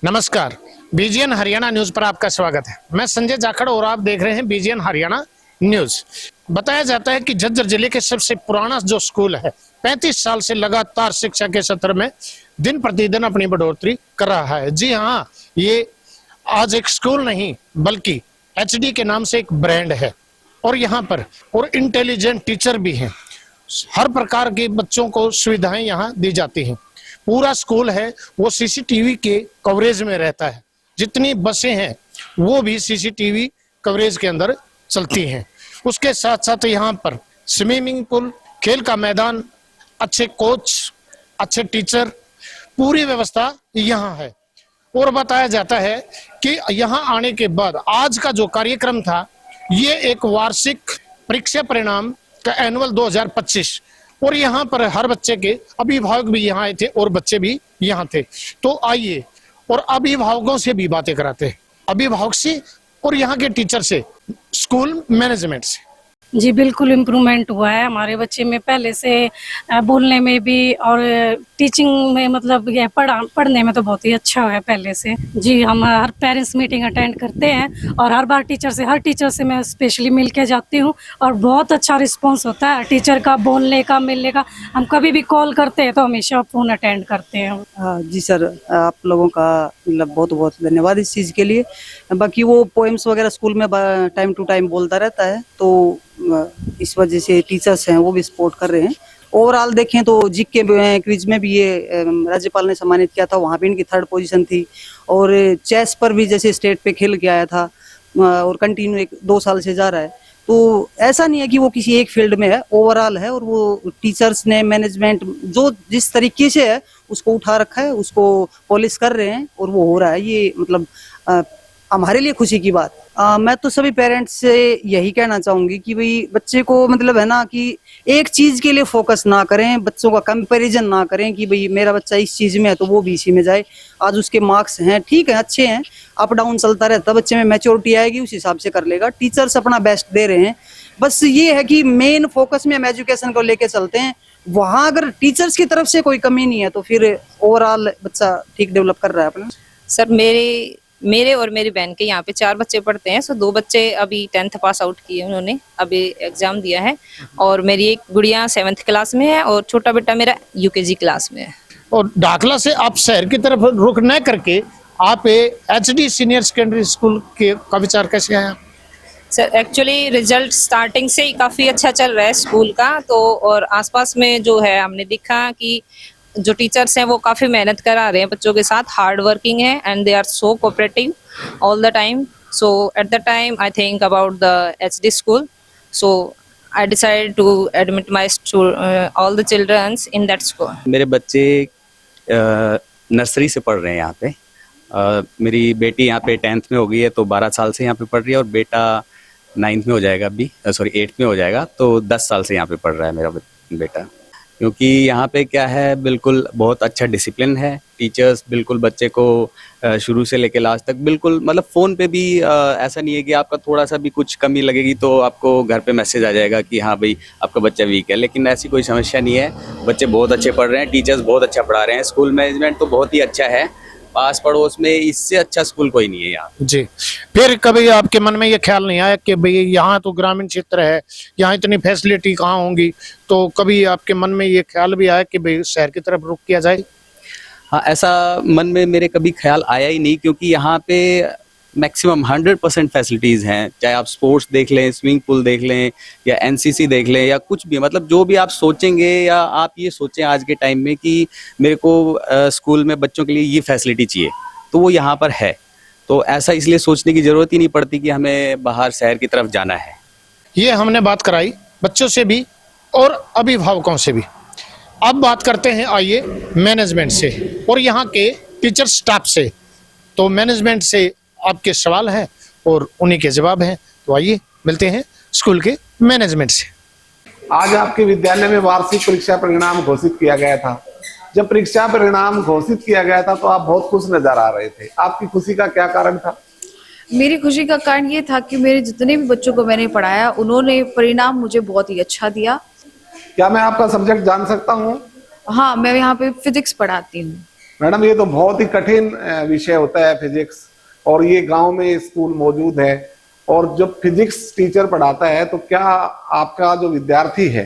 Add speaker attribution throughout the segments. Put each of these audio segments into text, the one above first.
Speaker 1: नमस्कार, BGN Haryana news पर आपका स्वागत है। मैं संजय जाखड़ और आप देख रहे हैं बीजीएन हरियाणा न्यूज। बताया जाता है कि झज्जर जिले के सबसे पुराना जो स्कूल है 35 साल से लगातार शिक्षा के क्षेत्र में दिन प्रतिदिन अपनी बढ़ोतरी कर रहा है। जी हाँ, ये आज एक स्कूल नहीं बल्कि एचडी के नाम से एक ब्रांड है और यहाँ पर और इंटेलिजेंट टीचर भी हैं। हर प्रकार के बच्चों को सुविधाएं यहाँ दी जाती हैं। पूरा स्कूल है वो सीसीटीवी के कवरेज में रहता है। जितनी बसें हैं वो भी सीसीटीवी कवरेज के अंदर चलती हैं। उसके साथ साथ यहाँ पर स्विमिंग पूल, खेल का मैदान, अच्छे कोच, अच्छे टीचर, पूरी व्यवस्था यहाँ है। और बताया जाता है कि यहाँ आने के बाद आज का जो कार्यक्रम था ये एक वार्षिक परीक्षा परिणाम का एनुअल 2025 और यहाँ पर हर बच्चे के अभिभावक भी यहाँ आए थे और बच्चे भी यहाँ थे। तो आइए और अभिभावकों से भी बातें कराते हैं, अभिभावक से और यहाँ के टीचर से, स्कूल मैनेजमेंट से।
Speaker 2: जी बिल्कुल इम्प्रूवमेंट हुआ है हमारे बच्चे में, पहले से बोलने में भी और टीचिंग में, मतलब ये पढ़ने में तो बहुत ही अच्छा है पहले से। जी हम हर पेरेंट्स मीटिंग अटेंड करते हैं और हर बार हर टीचर से मैं स्पेशली मिल के जाती हूँ और बहुत अच्छा रिस्पांस होता है टीचर का, बोलने का, मिलने का। हम कभी भी कॉल करते हैं तो हमेशा फ़ोन अटेंड करते हैं।
Speaker 3: जी सर, आप लोगों का मतलब बहुत बहुत धन्यवाद इस चीज़ के लिए। बाकी वो पोएम्स वगैरह स्कूल में टाइम टू टाइम बोलता रहता है, तो इस वजह से टीचर्स हैं वो भी सपोर्ट कर रहे हैं। ओवरऑल देखें तो जीके क्विज में भी ये राज्यपाल ने सम्मानित किया था, वहाँ पे इनकी 3rd पोजीशन थी। और चेस पर भी जैसे स्टेट पे खेल के आया था और कंटिन्यू 2 साल से जा रहा है। तो ऐसा नहीं है कि वो किसी एक फील्ड में है, ओवरऑल है। और वो टीचर्स ने, मैनेजमेंट जो जिस तरीके से है उसको उठा रखा है, उसको पॉलिश कर रहे हैं और वो हो रहा है। ये मतलब हमारे लिए खुशी की बात। मैं तो सभी पेरेंट्स से यही कहना चाहूंगी कि भाई बच्चे को मतलब है ना कि एक चीज के लिए फोकस ना करें, बच्चों का कंपैरिजन ना करें कि भाई मेरा बच्चा इस चीज में है तो वो भी इसी में जाए। आज उसके मार्क्स हैं, ठीक है, अच्छे हैं, अप डाउन चलता रहता, बच्चे में मैच्योरिटी आएगी, उस हिसाब से कर लेगा। टीचर्स अपना बेस्ट दे रहे हैं। बस ये है कि मेन फोकस में हम एजुकेशन को लेके चलते हैं। वहाँ अगर टीचर्स की तरफ से कोई कमी नहीं है तो फिर ओवरऑल बच्चा ठीक डेवलप कर रहा है अपना।
Speaker 4: सर मेरे और मेरी बहन के यहाँ पे 4 बच्चे पढ़ते हैं। सो 2 बच्चे अभी 10th पास आउट किए, उन्होंने अभी एग्जाम दिया है। और मेरी एक गुड़िया 7th क्लास में है और छोटा बेटा मेरा UKG क्लास में है।
Speaker 1: और दाखला से आप शहर की तरफ रुख न करके आप एचडी सीनियर सेकेंडरी स्कूल के का विचार कैसे आया?
Speaker 4: सर एक्चुअली रिजल्ट स्टार्टिंग से ही काफ़ी अच्छा चल रहा है स्कूल का, तो और आसपास में जो है हमने देखा कि जो टीचर्स हैं वो काफ़ी मेहनत करा रहे हैं बच्चों के साथ, हार्ड वर्किंग है and they are so cooperative all the time. So at the time I think about the HD school, so I decide to admit my all the childrens in that school.
Speaker 5: मेरे बच्चे nursery से पढ़ रहे हैं यहाँ पे। मेरी बेटी यहाँ पे 10th में हो गई है तो 12 साल से यहाँ पे पढ़ रही है और बेटा 9th में हो जाएगा अभी, 8th में हो जाएगा, तो 10 साल से यहाँ पे पढ़ रहा है मेरा बेटा। क्योंकि यहाँ पे क्या है, बिल्कुल बहुत अच्छा डिसिप्लिन है। टीचर्स बिल्कुल बच्चे को शुरू से लेके लास्ट तक बिल्कुल, मतलब फ़ोन पे भी ऐसा नहीं है कि आपका थोड़ा सा भी कुछ कमी लगेगी तो आपको घर पे मैसेज आ जाएगा कि हाँ भाई आपका बच्चा वीक है, लेकिन ऐसी कोई समस्या नहीं है। बच्चे बहुत अच्छे पढ़ रहे हैं, टीचर्स बहुत अच्छा पढ़ा रहे हैं, स्कूल मैनेजमेंट तो बहुत ही अच्छा है। पास पड़ोस में इससे अच्छा स्कूल कोई नहीं है यहाँ
Speaker 1: जी। फिर कभी आपके मन में ये ख्याल नहीं आया कि भाई यहाँ तो ग्रामीण क्षेत्र है, यहाँ इतनी फैसिलिटी कहाँ होंगी? तो कभी आपके मन में ये ख्याल भी आया कि भाई शहर की तरफ रुख किया जाए?
Speaker 5: हाँ, ऐसा मन में मेरे कभी ख्याल आया ही नहीं, क्योंकि यहाँ पे मैक्सिमम 100% फैसिलिटीज़ हैं। चाहे आप स्पोर्ट्स देख लें, स्विमिंग पूल देख लें या NCC देख लें या कुछ भी, मतलब जो भी आप सोचेंगे या आप ये सोचें आज के टाइम में कि मेरे को स्कूल में बच्चों के लिए ये फैसिलिटी चाहिए तो वो यहाँ पर है। तो ऐसा इसलिए सोचने की ज़रूरत ही नहीं पड़ती कि हमें बाहर शहर की तरफ जाना है।
Speaker 1: ये हमने बात कराई बच्चों से भी और अभिभावकों से भी। अब बात करते हैं आइए मैनेजमेंट से और यहाँ के टीचर स्टाफ से। तो मैनेजमेंट से आपके सवाल हैं और उन्हीं के जवाब हैं, तो आइए मिलते हैं स्कूल के मैनेजमेंट से।
Speaker 6: आज आपके विद्यालय में वार्षिक परीक्षा परिणाम घोषित किया गया था। जब परीक्षा परिणाम घोषित किया गया था तो आप बहुत खुश नजर आ रहे थे। आपकी खुशी का क्या कारण था?
Speaker 7: मेरी खुशी का कारण ये था कि मेरे जितने भी बच्चों को मैंने पढ़ाया उन्होंने परिणाम मुझे बहुत ही अच्छा दिया।
Speaker 6: क्या मैं आपका सब्जेक्ट जान सकता हूँ?
Speaker 7: हाँ, मैं यहाँ पे फिजिक्स पढ़ाती हूँ।
Speaker 6: मैडम ये तो बहुत ही कठिन विषय होता है फिजिक्स, और ये गांव में स्कूल मौजूद है, और जब फिजिक्स टीचर पढ़ाता है तो क्या आपका जो विद्यार्थी है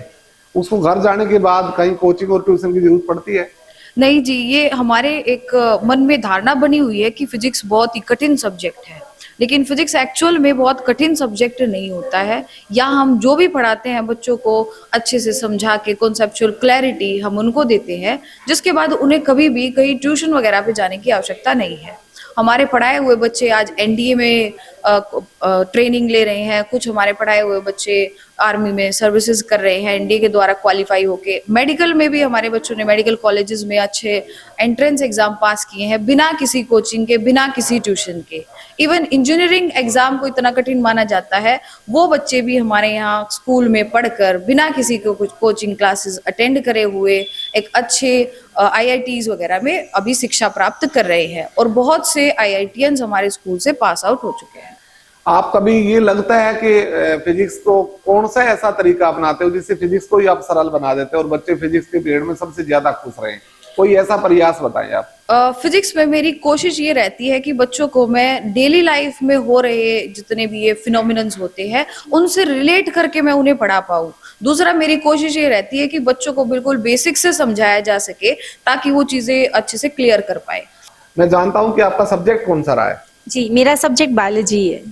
Speaker 6: उसको घर जाने के बाद कहीं कोचिंग और ट्यूशन की जरूरत पड़ती है?
Speaker 7: नहीं जी, ये हमारे एक मन में धारणा बनी हुई है कि फिजिक्स बहुत ही कठिन सब्जेक्ट है, लेकिन फिजिक्स एक्चुअल में बहुत कठिन सब्जेक्ट नहीं होता है। या हम जो भी पढ़ाते हैं बच्चों को अच्छे से समझा के कॉन्सेप्चुअल क्लैरिटी हम उनको देते हैं, जिसके बाद उन्हें कभी भी कहीं ट्यूशन वगैरह पे जाने की आवश्यकता नहीं है। हमारे पढ़ाए हुए बच्चे आज एनडीए में ट्रेनिंग ले रहे हैं, कुछ हमारे पढ़ाए हुए बच्चे आर्मी में सर्विसेज कर रहे हैं एनडीए के द्वारा क्वालिफाई होके। मेडिकल में भी हमारे बच्चों ने मेडिकल कॉलेजेस में अच्छे एंट्रेंस एग्जाम पास किए हैं बिना किसी कोचिंग के, बिना किसी ट्यूशन के। इवन इंजीनियरिंग एग्जाम को इतना कठिन माना जाता है, वो बच्चे भी हमारे यहाँ स्कूल में पढ़कर बिना किसी को कुछ कोचिंग क्लासेस अटेंड करे हुए एक अच्छे आईआईटीज वगैरह में अभी शिक्षा प्राप्त कर रहे हैं, और बहुत से आईआईटीएंस हमारे स्कूल से पास आउट हो चुके हैं।
Speaker 6: आप कभी ये लगता है कि फिजिक्स को कौन सा ऐसा तरीका अपनाते हो जिससे फिजिक्स को ही आप सरल बना देते हो और बच्चे फिजिक्स के पीरियड में सबसे ज्यादा खुश रहे? कोई ऐसा प्रयास बताएं आप।
Speaker 7: फिजिक्स में मेरी कोशिश ये रहती है कि बच्चों को मैं डेली लाइफ में हो रहे जितने भी ये फिनोमिनन्स होते हैं उनसे रिलेट करके मैं उन्हें पढ़ा पाऊं। दूसरा, मेरी कोशिश ये रहती है कि बच्चों को बिल्कुल बेसिक से समझाया जा सके ताकि वो चीजें अच्छे से क्लियर कर पाए।
Speaker 6: मैं जानता हूं कि आपका सब्जेक्ट कौन सा रहा है?
Speaker 8: जी, मेरा सब्जेक्ट बायोलॉजी है।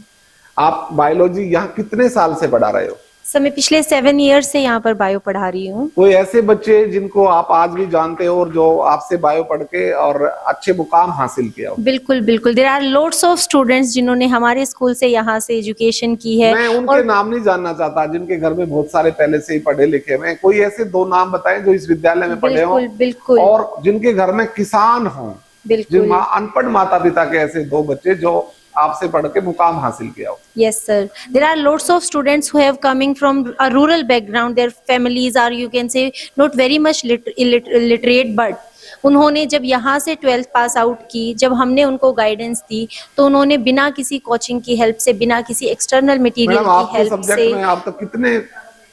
Speaker 6: आप बायोलॉजी यहाँ कितने साल से पढ़ा रहे हो?
Speaker 8: सर, मैं पिछले 7 ईयर से यहाँ पर बायो पढ़ा रही हूँ।
Speaker 6: कोई ऐसे बच्चे जिनको आप आज भी जानते हो और जो आपसे बायो पढ़ के और अच्छे मुकाम हासिल किया हो?
Speaker 8: बिल्कुल बिल्कुल, there are lots of students जिन्होंने हमारे स्कूल से यहाँ से एजुकेशन की है।
Speaker 6: मैं उनके नाम नहीं जानना चाहता जिनके घर में बहुत सारे पहले से ही पढ़े लिखे हैं। कोई ऐसे 2 नाम बताएं जो इस विद्यालय में पढ़े हो
Speaker 8: बिल्कुल,
Speaker 6: और जिनके घर में किसान हो,
Speaker 8: बिल्कुल,
Speaker 6: अनपढ़ माता पिता के ऐसे 2 बच्चे जो आपसे पढ़ के मुकाम हासिल किया हो।
Speaker 8: Yes sir, there are lots of students who have coming from a rural background. Their families are, you can say, not very much literate, but उन्होंने जब यहाँ से 12th पास आउट की, जब हमने उनको गाइडेंस दी तो उन्होंने बिना किसी कोचिंग की हेल्प से, बिना किसी एक्सटर्नल मटेरियल की हेल्प से।
Speaker 6: आप तो कितने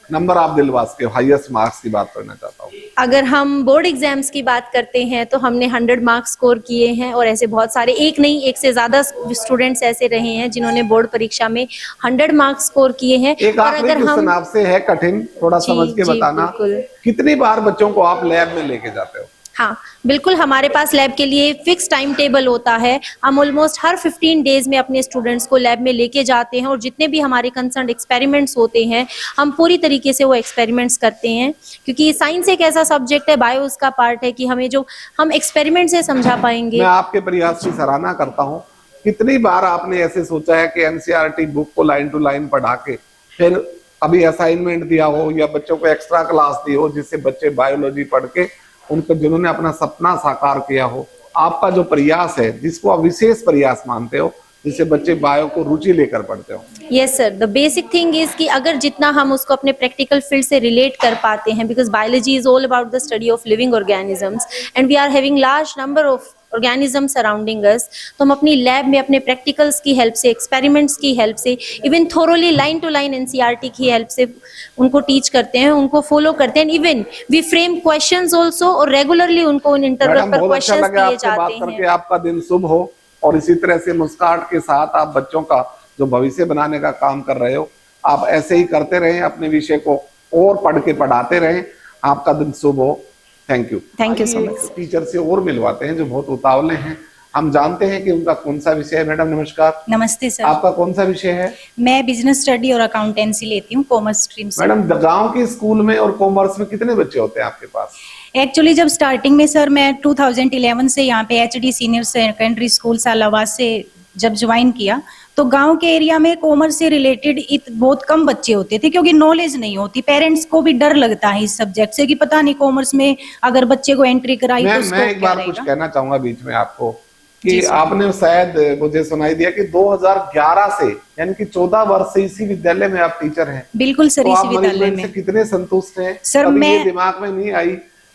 Speaker 6: नंबर आप दिलवा के हाईएस्ट मार्क्स की बात करना चाहता हूँ?
Speaker 8: अगर हम बोर्ड एग्जाम्स की बात करते हैं तो हमने 100 मार्क्स स्कोर किए हैं, और ऐसे बहुत सारे, एक नहीं एक से ज्यादा स्टूडेंट्स ऐसे रहे हैं जिन्होंने बोर्ड परीक्षा में 100 मार्क्स स्कोर किए हैं।
Speaker 6: एक आखिरी क्वेश्चन आपसे है, कठिन, थोड़ा समझ के बताना, कितनी बार बच्चों को आप लैब में लेके जाते हो?
Speaker 8: हाँ बिल्कुल, हमारे पास लैब के लिए फिक्स टाइम टेबल होता है। हम ऑलमोस्ट हर 15 डेज में अपने स्टूडेंट्स को लैब में लेके जाते हैं, और जितने भी हमारे कंसर्न एक्सपेरिमेंट्स होते हैं हम पूरी तरीके से वो एक्सपेरिमेंट्स करते हैं, क्योंकि साइंस एक ऐसा सब्जेक्ट है, बायो उसका पार्ट है, कि हमें जो हम एक्सपेरिमेंट से समझा पाएंगे।
Speaker 6: मैं आपके प्रयास की सराहना करता हूँ। कितनी बार आपने ऐसे सोचा है कि एनसीईआरटी बुक को लाइन टू लाइन पढ़ा के फिर अभी असाइनमेंट दिया हो या बच्चों को एक्स्ट्रा क्लास दी हो जिससे बच्चे बायोलॉजी पढ़ के उनको, जिन्होंने अपना सपना साकार किया हो, आपका जो प्रयास है जिसको आप विशेष प्रयास मानते हो, जिससे बच्चे बायो को रुचि लेकर पढ़ते हो?
Speaker 8: Yes sir, the basic thing is कि अगर जितना हम उसको अपने प्रैक्टिकल फील्ड से रिलेट कर पाते हैं, because biology is all about the study of living organisms and we are having large number of organisms surrounding us, तो हम अपनी लैब में अपने प्रैक्टिकल्स की हेल्प से, एक्सपेरिमेंट्स की हेल्प से, even thoroughly line to line NCERT की हेल्प से उनको टीच करते हैं, उनको फॉलो करते हैं। Even we frame questions also, और रेगुलरली उनको इन इंटरवल पर क्वेश्चंस दिए जाते हैं।
Speaker 6: आपका दिन शुभ हो और इसी तरह से मुस्कुराहट के साथ आप बच्चों का जो भविष्य बनाने का काम कर रहे हो, आप ऐसे ही करते रहें, अपने विषय को और पढ़ के पढ़ाते रहें। आपका दिन शुभ हो। Thank you so much. Teacher से और मिलवाते हैं जो बहुत उतावले हैं, हम जानते हैं कि उनका कौन सा विषय है। मैडम नमस्कार।
Speaker 9: नमस्ते सर।
Speaker 6: आपका कौन सा विषय है?
Speaker 9: मैं बिजनेस स्टडी और अकाउंटेंसी लेती हूँ, कॉमर्स स्ट्रीम से।
Speaker 6: मैडम, गांव के स्कूल में और कॉमर्स में कितने बच्चे होते हैं आपके पास?
Speaker 9: एक्चुअली जब स्टार्टिंग में सर मैं 2011 से यहाँ पे एचडी सीनियर सेकेंडरी स्कूल सालावाद से जब ज्वाइन किया, तो गांव के एरिया में कॉमर्स से रिलेटेड बहुत कम बच्चे होते थे, क्योंकि नॉलेज नहीं होती। पेरेंट्स को भी डर लगता है इस सब्जेक्ट से कि पता नहीं कॉमर्स में अगर बच्चे को एंट्री कराई तो उसको क्या रहेगा।
Speaker 6: मैं एक बार कुछ कहना चाहूंगा बीच में आपको कि आपने शायद मुझे सुनाई दिया कि 2011 से, यानी कि 14 वर्ष से इसी विद्यालय में आप टीचर हैं।
Speaker 9: बिल्कुल सर,
Speaker 6: तो
Speaker 9: इसी विद्यालय में।
Speaker 6: कितने संतुष्ट हैं
Speaker 9: सर? मैं
Speaker 6: ये दिमाग में नहीं आई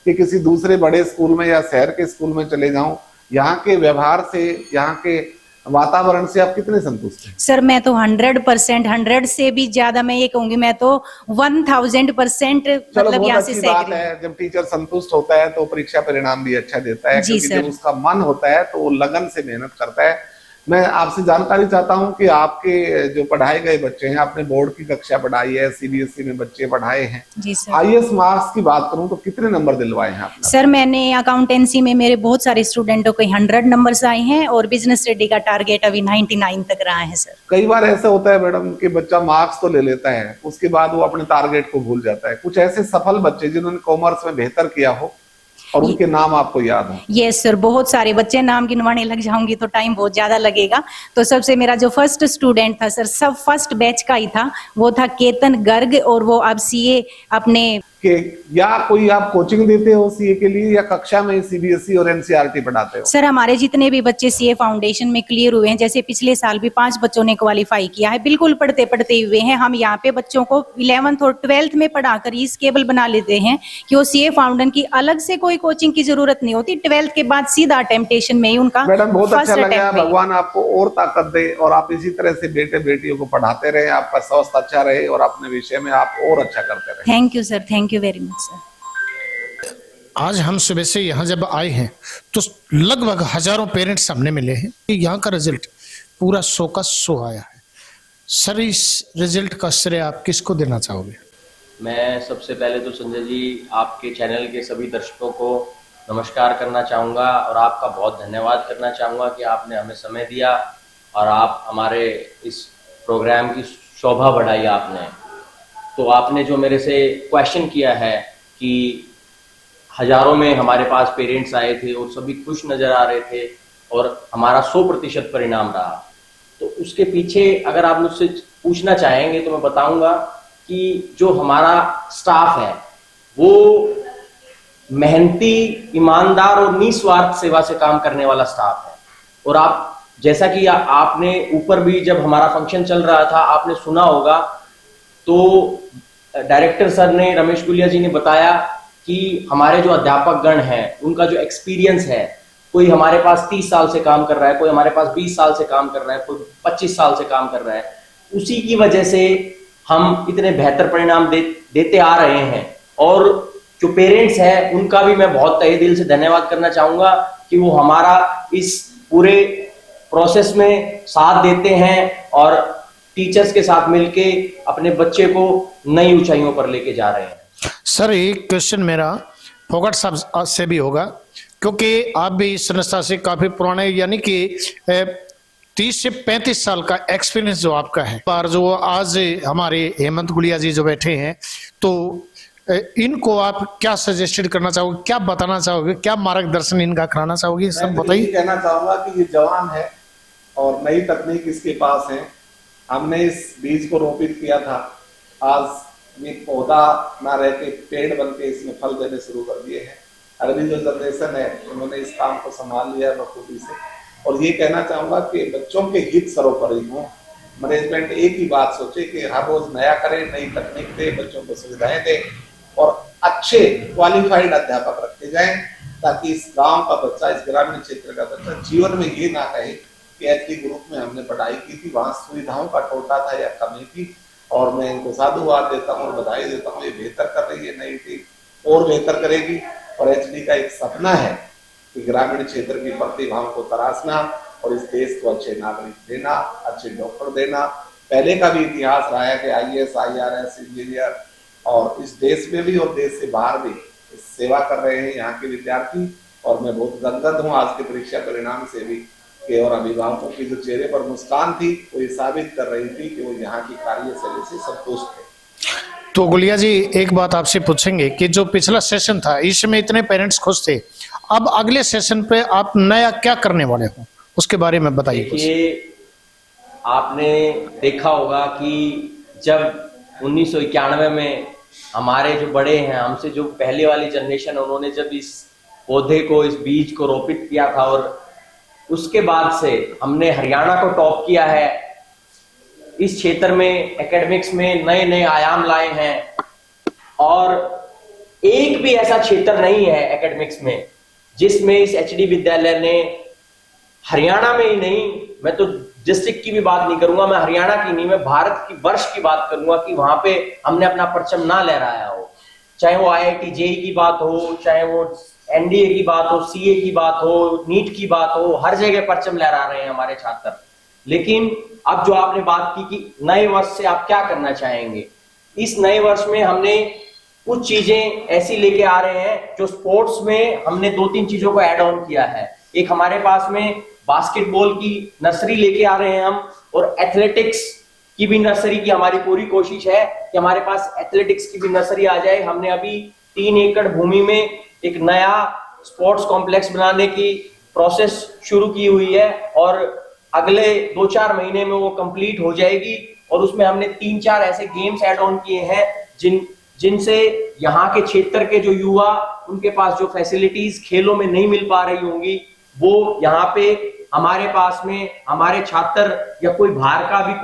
Speaker 6: कि किसी दूसरे बड़े स्कूल में या शहर के स्कूल में चले जाऊं। यहाँ के व्यवहार से, यहाँ के वातावरण से आप कितने संतुष्ट हैं?
Speaker 9: सर मैं तो 100%, 100 से भी ज्यादा मैं ये कहूंगी, मैं तो 1000%
Speaker 6: चलो
Speaker 9: मतलब
Speaker 6: बहुत
Speaker 9: यहाँ से
Speaker 6: अच्छी बात
Speaker 9: एग्री।
Speaker 6: है। जब टीचर संतुष्ट होता है तो परीक्षा परिणाम भी अच्छा देता है,
Speaker 9: जी
Speaker 6: क्योंकि
Speaker 9: सर।
Speaker 6: जब उसका मन होता है तो वो लगन से मेहनत करता है। मैं आपसे जानकारी चाहता हूं कि आपके जो पढ़ाए गए बच्चे हैं, आपने बोर्ड की कक्षा पढ़ाई है, सीबीएसई में बच्चे पढ़ाए हैं,
Speaker 9: जी सर।
Speaker 6: हाईएस्ट मार्क्स की बात करूं तो कितने नंबर दिलवाए हैं आपने?
Speaker 9: सर मैंने अकाउंटेंसी में मेरे बहुत सारे स्टूडेंटों को 100 नंबर्स आए हैं और बिजनेस स्टडी का टारगेट अभी 99 तक रहा है सर।
Speaker 6: कई बार ऐसा होता है मैडम कि बच्चा मार्क्स तो ले लेता है, उसके बाद वो अपने टारगेट को भूल जाता है। कुछ ऐसे सफल बच्चे जिन्होंने कॉमर्स में बेहतर किया हो और उनके नाम आपको याद हो?
Speaker 9: यस सर, बहुत सारे बच्चे, नाम गिनवाने लग जाऊंगी तो टाइम बहुत ज्यादा लगेगा। तो सबसे मेरा जो फर्स्ट स्टूडेंट था सर, सब फर्स्ट बैच का ही था, वो था केतन गर्ग, और वो अब सीए अपने
Speaker 6: कि या कोई आप कोचिंग देते हो सीए के लिए, या कक्षा में सीबीएसई और एनसीईआरटी पढ़ाते हो?
Speaker 9: सर हमारे जितने भी बच्चे सीए फाउंडेशन में क्लियर हुए हैं, जैसे पिछले साल भी 5 बच्चों ने क्वालिफाई किया है, बिल्कुल पढ़ते पढ़ते हुए हैं। हम यहाँ पे बच्चों को 11th और 12th में पढ़ाकर इस केबल बना लेते हैं कि वो सीए फाउंडेशन की अलग से कोई कोचिंग की जरूरत नहीं होती, 12th के बाद सीधा टेम्पटेशन में ही उनका
Speaker 6: मैडम बहुत
Speaker 9: first
Speaker 6: अच्छा लगा,
Speaker 9: attempt में ही।
Speaker 6: भगवान आपको और ताकत दे और आप इसी तरह से बेटे बेटियों को पढ़ाते रहे, आपका स्वास्थ्य अच्छा रहे और अपने विषय में आप और अच्छा करते रहे।
Speaker 9: Thank you sir, thank you very much sir.
Speaker 1: आज हम सुबह से यहाँ जब आए हैं तो लगभग हजारों पेरेंट्स सामने मिले हैं। यहाँ का रिजल्ट पूरा 100 का 100 आया है। सर इस रिजल्ट का श्रेय आप किसको देना चाहोगे?
Speaker 10: मैं सबसे पहले तो संजय जी आपके चैनल के सभी दर्शकों को नमस्कार करना चाहूँगा और आपका बहुत धन्यवाद करना चाहूँगा कि आपने हमें समय दिया और आप हमारे इस प्रोग्राम की शोभा बढ़ाई आपने। तो आपने जो मेरे से क्वेश्चन किया है कि हजारों में हमारे पास पेरेंट्स आए थे और सभी खुश नज़र आ रहे थे और हमारा 100% परिणाम रहा, तो उसके पीछे अगर आप मुझसे पूछना चाहेंगे तो मैं बताऊंगा कि जो हमारा स्टाफ है वो मेहनती, ईमानदार और निस्वार्थ सेवा से काम करने वाला स्टाफ है। और आप जैसा कि आपने ऊपर भी जब हमारा फंक्शन चल रहा था आपने सुना होगा, तो डायरेक्टर सर ने, रमेश गुलिया जी ने बताया कि हमारे जो अध्यापक गण हैं उनका जो एक्सपीरियंस है, कोई हमारे पास 30 साल से काम कर रहा है, कोई हमारे पास 20 साल से काम कर रहा है, कोई 25 साल से काम कर रहा है। उसी की वजह से हम इतने बेहतर परिणाम देते आ रहे हैं। और जो पेरेंट्स हैं उनका भी मैं बहुत तहे दिल से धन्यवाद करना चाहूँगा कि वो हमारा इस पूरे प्रोसेस में साथ देते हैं और टीचर्स के साथ मिलके अपने बच्चे को नई ऊंचाइयों पर लेके जा रहे हैं।
Speaker 1: सर एक क्वेश्चन मेरा फोगट साहब से भी होगा, क्योंकि आप भी इस संस्था से काफी पुराने, यानी कि 30 से 35 साल का एक्सपीरियंस जो आपका है। पर जो आज हमारे हेमंत गुलिया जी जो बैठे हैं, तो इनको आप क्या सजेस्टेड करना चाहोगे, क्या बताना चाहोगे, क्या मार्गदर्शन इनका कराना चाहोगे, सब बताइए।
Speaker 6: कहना चाहूंगा कि ये जवान है और नई तकनीक इसके पास है। हमने इस बीज को रोपित किया था, आज ये पौधा ना रह के पेड़ बन के इसमें फल देने शुरू कर दिए हैं। अगली जो जनरेशन है उन्होंने इस काम को संभाल लिया है बखूबी से। और ये कहना चाहूंगा कि बच्चों के हित सर्वोपरि हो। मैनेजमेंट एक ही बात सोचे कि हर रोज नया करे, नई तकनीक दे, बच्चों को सुविधाएं दे और अच्छे क्वालिफाइड अध्यापक रखे जाएं, ताकि इस गांव का बच्चा, इस ग्रामीण क्षेत्र का बच्चा जीवन में ये ना कहे कि एचडी ग्रुप में हमने पढ़ाई की थी, वहां सुविधाओं का टोटा था या कमी थी। और मैं इनको साधुवाद देता हूँ और बधाई देता हूँ, ये बेहतर कर रही है, नई टीम और बेहतर करेगी। और एचडी का एक सपना है कि ग्रामीण क्षेत्र की प्रतिभाओं को तराशना और इस देश को अच्छे नागरिक देना, अच्छे डॉक्टर देना। पहले का भी इतिहास रहा है कि आईएएस, आईआरएस, इंजीनियर, और इस देश में भी और देश से बाहर भी सेवा कर रहे हैं यहाँ के विद्यार्थी। और मैं बहुत गदगद हूँ आज के परीक्षा परिणाम से भी कि और अभिभावकों की जो चेहरे पर मुस्कान थी वो ये साबित कर रही थी कि वो यहाँ की कार्यशैली से संतुष्ट थे।
Speaker 1: तो गुलिया जी एक बात आपसे पूछेंगे कि जो पिछला सेशन था इसमें इतने पेरेंट्स खुश थे, अब अगले सेशन पे आप नया क्या करने वाले हो उसके बारे में बताइए।
Speaker 10: देखिए, आपने देखा होगा कि जब 1991 में हमारे जो बड़े हैं, हमसे जो पहले वाली जनरेशन, उन्होंने जब इस पौधे को, इस बीज को रोपित किया था और उसके बाद से हमने हरियाणा को टॉप किया है। इस क्षेत्र में एकेडमिक्स में नए नए आयाम लाए हैं और एक भी ऐसा क्षेत्र नहीं है एकेडमिक्स में जिसमें इस एचडी विद्यालय ने हरियाणा में ही नहीं मैं तो डिस्ट्रिक्ट की भी बात नहीं करूंगा, मैं हरियाणा की नहीं, मैं भारत की वर्ष की बात करूंगा कि वहां पे हमने अपना परचम ना लहराया हो। चाहे वो IIT JEE की बात हो, चाहे वो NDA की बात हो, CA की बात हो, नीट की बात हो, हर जगह परचम लहरा रहे हैं हमारे छात्र। लेकिन अब जो आपने बात की कि नए वर्ष से आप क्या करना चाहेंगे, इस नए वर्ष में हमने कुछ चीजें ऐसी लेके आ रहे हैं जो स्पोर्ट्स में हमने 2-3 चीजों को ऐड ऑन किया है। एक हमारे पास में बास्केटबॉल की नर्सरी लेके आ रहे हैं हम, और एथलेटिक्स की भी नर्सरी की हमारी पूरी कोशिश है कि हमारे पास एथलेटिक्स की भी नर्सरी आ जाए। हमने अभी 3 एकड़ भूमि में एक नया स्पोर्ट्स कॉम्प्लेक्स बनाने की प्रोसेस शुरू की हुई है और अगले 2-4 महीने में वो कंप्लीट हो जाएगी। और उसमें हमने 3-4 ऐसे गेम्स ऐड ऑन किए हैं जिनसे यहाँ के क्षेत्र के जो युवा, उनके पास जो फैसिलिटीज खेलों में नहीं मिल पा रही होंगी, वो यहाँ पे हमारे पास में हमारे छात्र या कोई बाहर का भी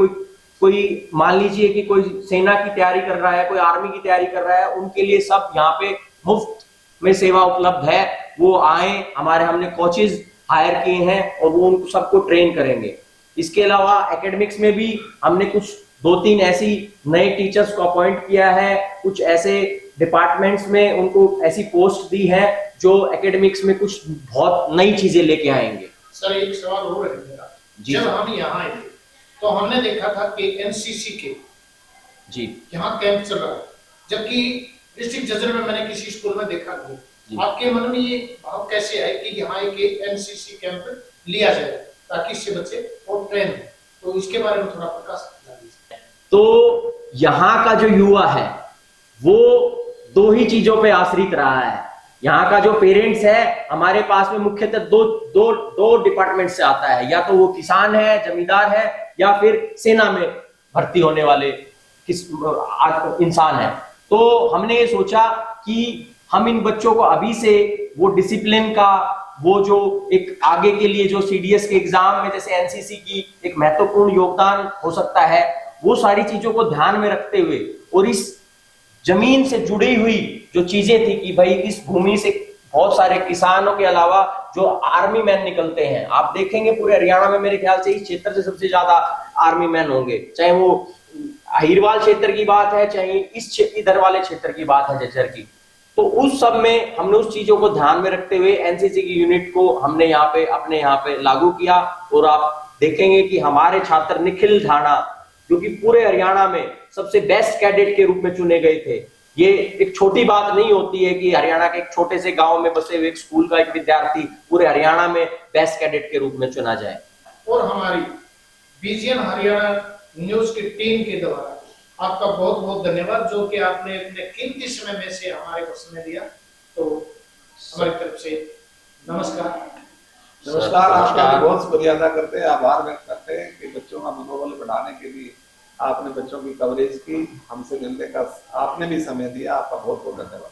Speaker 10: कोई मान लीजिए कि कोई सेना की तैयारी कर रहा है, कोई आर्मी की तैयारी कर रहा है, उनके लिए सब यहाँ पे मुफ्त में सेवा उपलब्ध है। वो आए, हमने कोचेज हायर किए हैं और वो उनको सबको ट्रेन करेंगे। इसके अलावा एकेडमिक्स में भी हमने कुछ 2-3 ऐसी नए टीचर्स को अपॉइंट किया है, कुछ ऐसे डिपार्टमेंट्स में उनको ऐसी पोस्ट दी है जो एकेडमिक्स में कुछ बहुत नई चीजें लेके आएंगे।
Speaker 1: सर एक सवाल और है मेरा, जब हम यहाँ आए थे तो हमने देखा था कि NCC के
Speaker 10: जी
Speaker 1: यहाँ कैंप चल रहा है, जबकि डिस्ट्रिक्ट जजर में मैंने किसी स्कूल में देखा नहीं। आपके मन में ये भाव कैसे आए कि यहाँ एक NCC कैंप लिया जाए ताकि इससे बच्चे और ट्रेन हो, तो इसके बारे में थोड़ा प्रकाश डालिए।
Speaker 10: तो यहाँ का जो युवा है वो 2 ही चीजों पे आश्रित रहा है। यहाँ का जो पेरेंट्स है हमारे पास में मुख्यतः दो डिपार्टमेंट से आता है, या तो वो किसान है, जमींदार है, या फिर सेना में भर्ती होने वाले इंसान है। तो हमने ये सोचा कि हम इन बच्चों को अभी से वो डिसिप्लिन का, वो जो एक आगे के लिए जो CDS के एग्जाम में जैसे NCC की एक महत्वपूर्ण योगदान हो सकता है, वो सारी चीजों को ध्यान में रखते हुए और इस जमीन से जुड़ी हुई जो चीजें थी कि भाई इस भूमि से बहुत सारे किसानों के अलावा जो आर्मी मैन निकलते हैं, आप देखेंगे पूरे हरियाणा में मेरे ख्याल से इस क्षेत्र से सबसे ज्यादा आर्मी मैन होंगे, चाहे वो अहिरवाल क्षेत्र की बात है, चाहे इधर वाले क्षेत्र की बात है जज्जर की। तो उस सब में हमने उस चीजों को ध्यान में रखते हुए NCC की यूनिट को हमने यहाँ पे अपने यहाँ पे लागू किया। और आप देखेंगे कि हमारे छात्र निखिल ढाणा, जो कि पूरे हरियाणा में सबसे बेस्ट कैडेट के रूप में चुने गए थे। ये एक छोटी बात नहीं होती है कि हरियाणा के एक छोटे से गांव में बसे हुए एक स्कूल का एक विद्यार्थी पूरे हरियाणा में बेस्ट कैडेट के रूप में चुना जाए।
Speaker 1: और हमारी BGN हरियाणा न्यूज की टीम के द्वारा आपका बहुत बहुत धन्यवाद, जो कि आपने अपने कीमती समय में से हमारे को समय दिया। तो हमारी तरफ से
Speaker 6: नमस्कार। आपका बहुत शुक्रिया अदा करते हैं, आभार व्यक्त करते हैं कि बच्चों का मनोबल बढ़ाने के लिए आपने बच्चों की कवरेज की, हमसे मिलने का आपने भी समय दिया। आपका बहुत बहुत धन्यवाद।